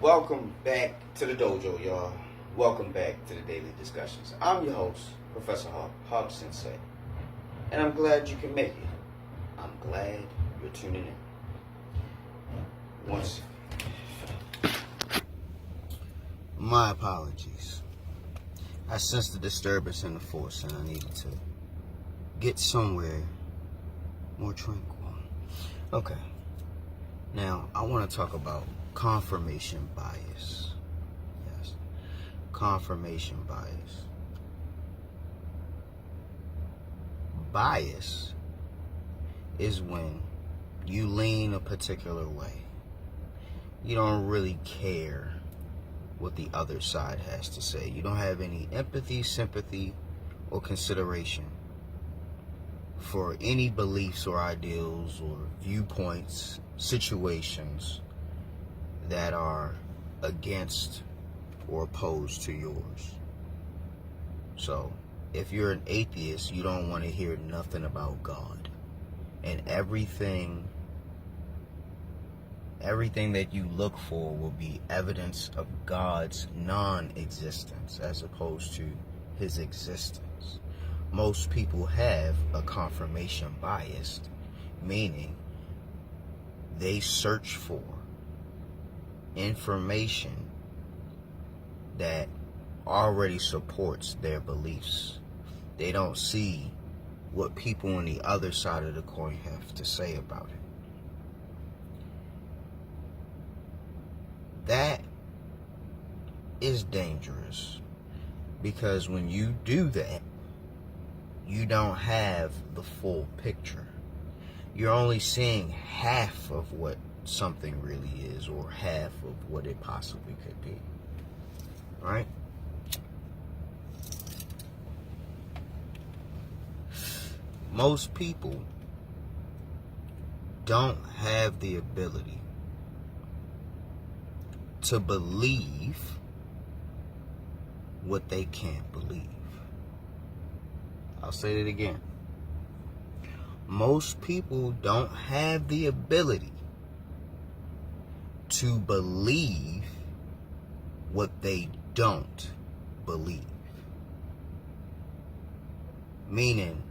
Welcome back to the dojo, y'all. Welcome back to the daily discussions. I'm your host, Professor Hog Sensei, and I'm glad you can make it. I'm glad you're tuning in. My apologies. I sensed a disturbance in the force, and I needed to get somewhere more tranquil. Okay. Now, I want to talk about confirmation bias. Yes. Confirmation bias. Bias is when you lean a particular way. You don't really care what the other side has to say. You don't have any empathy, sympathy, or consideration for any beliefs or ideals or viewpoints, situations that are against or opposed to yours. So, if you're an atheist, you don't want to hear nothing about God. And everything that you look for will be evidence of God's non-existence as opposed to his existence. Most people have a confirmation bias, meaning they search for information that already supports their beliefs. They don't see what people on the other side of the coin have to say about it. That is dangerous, because when you do that, you don't have the full picture. You're only seeing half of what something really is, or half of what it possibly could be. Right? Most people don't have the ability to believe what they can't believe. I'll say it again. Most people don't have the ability to believe what they don't believe. Meaning,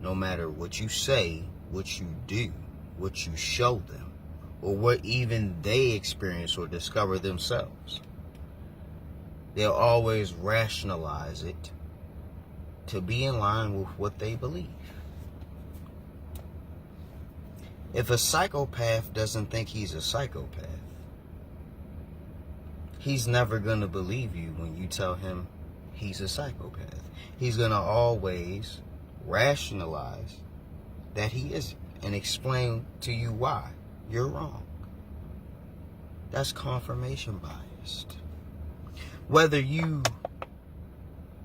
no matter what you say, what you do, what you show them, or what even they experience or discover themselves, they'll always rationalize it to be in line with what they believe. If a psychopath doesn't think he's a psychopath, he's never going to believe you when you tell him he's a psychopath. He's going to always rationalize that he isn't and explain to you why you're wrong. That's confirmation bias. Whether you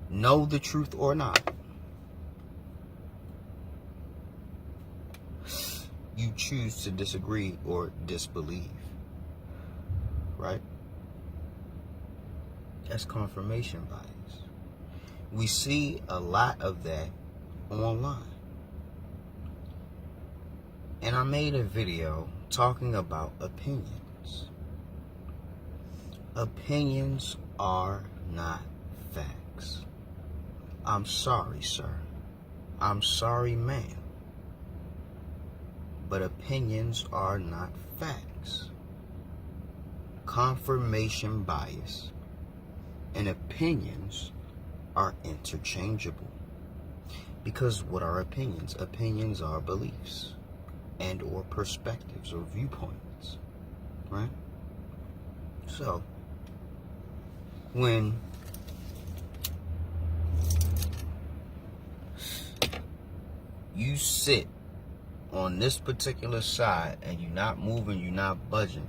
know the truth or not, you choose to disagree or disbelieve. Right? That's confirmation bias. We see a lot of that online. And I made a video talking about opinions. Opinions are not facts. I'm sorry, sir. I'm sorry, ma'am. But opinions are not facts. Confirmation bias and opinions are interchangeable. Because what are opinions? Opinions are beliefs and or perspectives or viewpoints, right? So, when you sit on this particular side and you're not moving, you're not budging,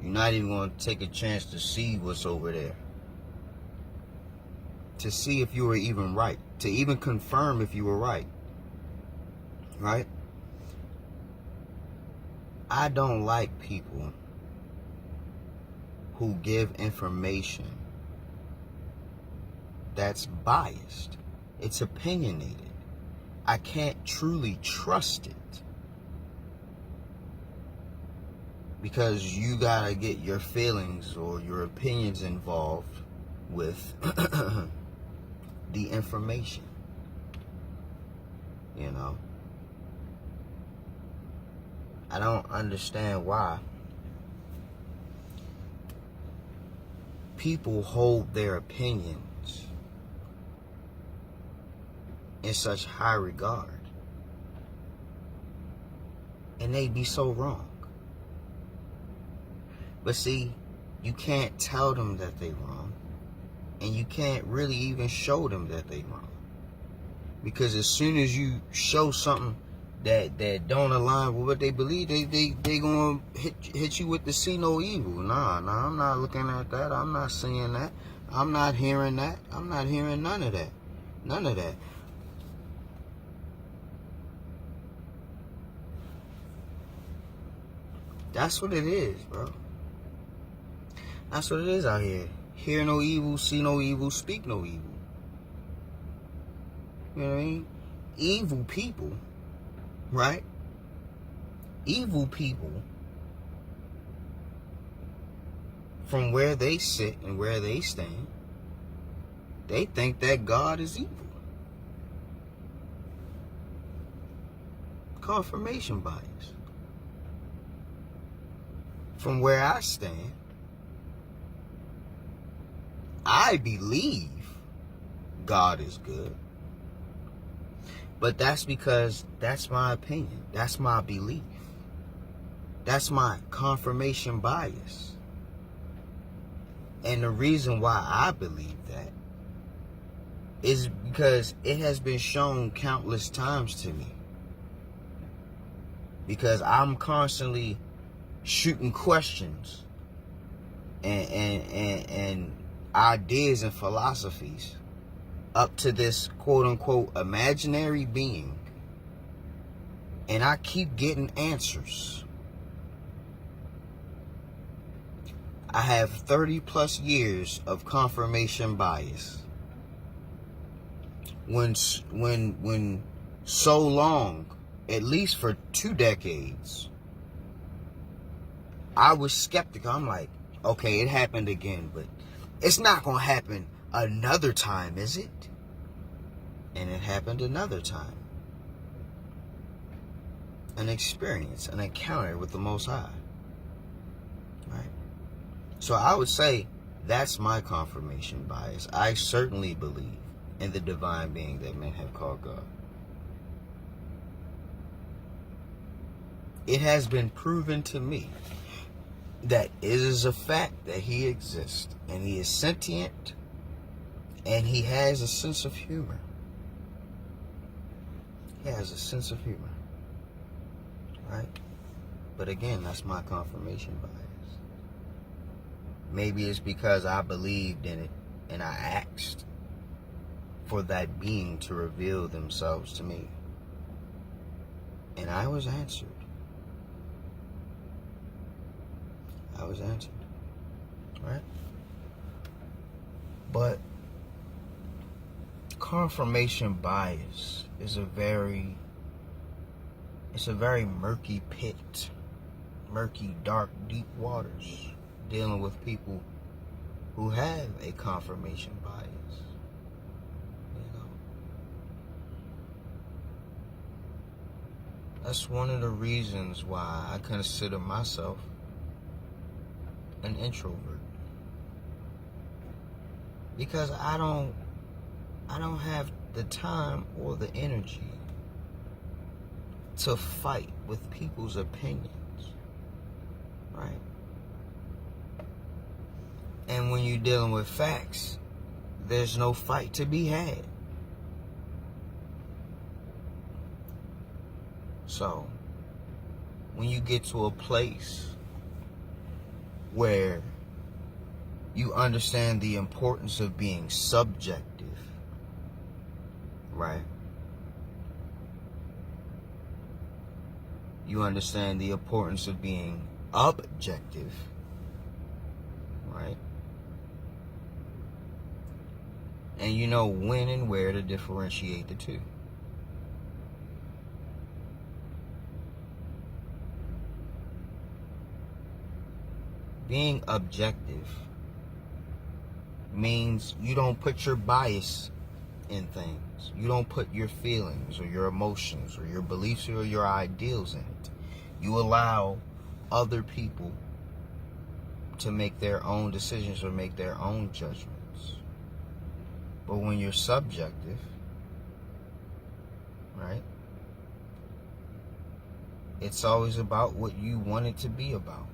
you're not even going to take a chance to see what's over there, to see if you were even right, to even confirm if you were right, right? I don't like people who give information that's biased. It's opinionated. I can't truly trust it. because you gotta get your feelings or your opinions involved with the information. You know, I don't understand why people hold their opinions in such high regard, and they be so wrong. But see, you can't tell them that they wrong, and you can't really even show them that they wrong, because as soon as you show something that don't align with what they believe, they gonna hit you with the see no evil. Nah, I'm not looking at that. I'm not seeing that. I'm not hearing that. I'm not hearing none of that. None of that. That's what it is, bro. That's what it is out here. Hear no evil, see no evil, speak no evil. You know what I mean? Evil people, right? Evil people, from where they sit and where they stand, they think that God is evil. Confirmation bias. From where I stand, I believe God is good. But that's because that's my opinion. That's my belief. That's my confirmation bias. And the reason why I believe that is because it has been shown countless times to me. Because I'm constantly shooting questions and ideas and philosophies up to this quote-unquote imaginary being, and I keep getting answers. I have 30 plus years of confirmation bias. When so long, at least for 2 decades, I was skeptical. I'm like, okay, it happened again, but it's not going to happen another time, is it? And it happened another time. An experience, an encounter with the Most High. Right? So I would say that's my confirmation bias. I certainly believe in the divine being that men have called God. It has been proven to me that it is a fact that he exists, and he is sentient, and he has a sense of humor. He has a sense of humor. Right? But again, that's my confirmation bias. Maybe it's because I believed in it and I asked for that being to reveal themselves to me. And I was answered. I was answered. Right? But confirmation bias is a very murky pit, murky, dark, deep waters, dealing with people who have a confirmation bias. You know, that's one of the reasons why I consider myself an introvert, because I don't have the time or the energy to fight with people's opinions, right? And when you're dealing with facts, there's no fight to be had. So, when you get to a place where you understand the importance of being subjective, right? You understand the importance of being objective, right? And you know when and where to differentiate the two. Being objective means you don't put your bias in things. You don't put your feelings or your emotions or your beliefs or your ideals in it. You allow other people to make their own decisions or make their own judgments. But when you're subjective, right, it's always about what you want it to be about.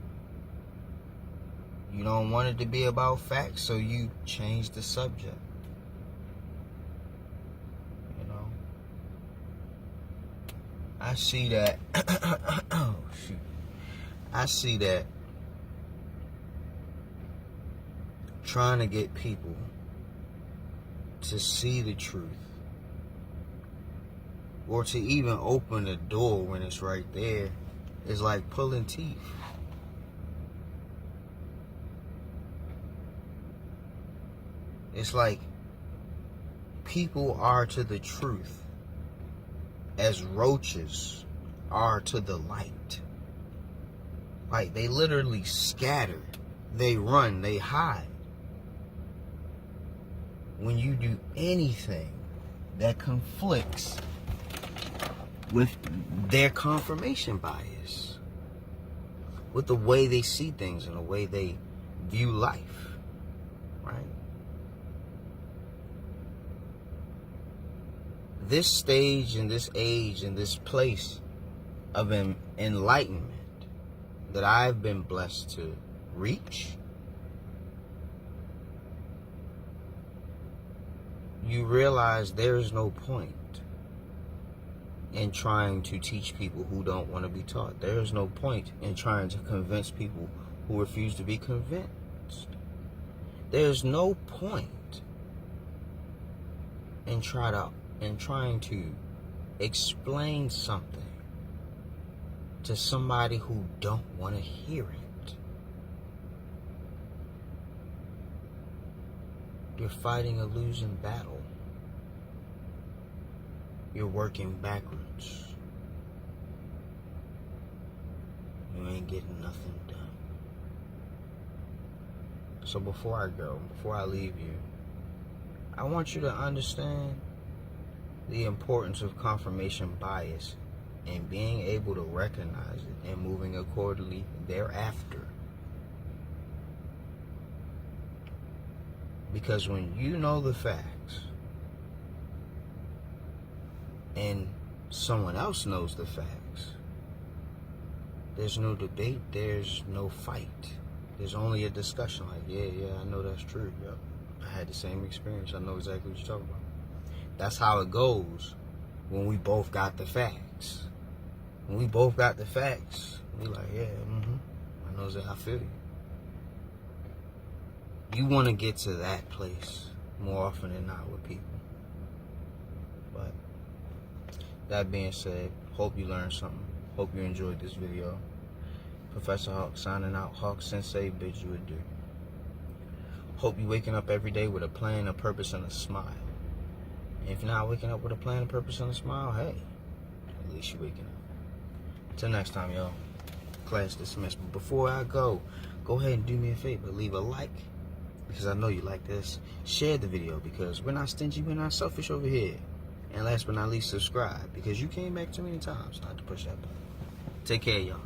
You don't want it to be about facts, so you change the subject. You know? I see that. Oh, shoot. I see that trying to get people to see the truth or to even open the door when it's right there is like pulling teeth. It's like people are to the truth as roaches are to the light. Like they literally scatter, they run, they hide. When you do anything that conflicts with their confirmation bias, with the way they see things and the way they view life, right? This stage and this age and this place of enlightenment that I've been blessed to reach, you realize there is no point in trying to teach people who don't want to be taught. There is no point in trying to convince people who refuse to be convinced. There's no point in trying to explain something to somebody who don't want to hear it. You're fighting a losing battle. You're working backwards. You ain't getting nothing done. So before I go, before I leave you, I want you to understand the importance of confirmation bias and being able to recognize it and moving accordingly thereafter. Because when you know the facts and someone else knows the facts, there's no debate, there's no fight. There's only a discussion like, yeah, I know that's true. Yep. I had the same experience. I know exactly what you're talking about. That's how it goes when we both got the facts. When we both got the facts, we like, yeah, I know how I feel you. You want to get to that place more often than not with people. But that being said, hope you learned something. Hope you enjoyed this video. Professor Hawk signing out. Hawk Sensei bids you adieu. Hope you waking up every day with a plan, a purpose, and a smile. And if you're not waking up with a plan, a purpose, and a smile, hey, at least you're waking up. Till next time, y'all. Class dismissed. But before I go ahead and do me a favor. Leave a like, because I know you like this. Share the video, because we're not stingy, we're not selfish over here. And last but not least, subscribe, because you came back too many times not to push that button. Take care, y'all.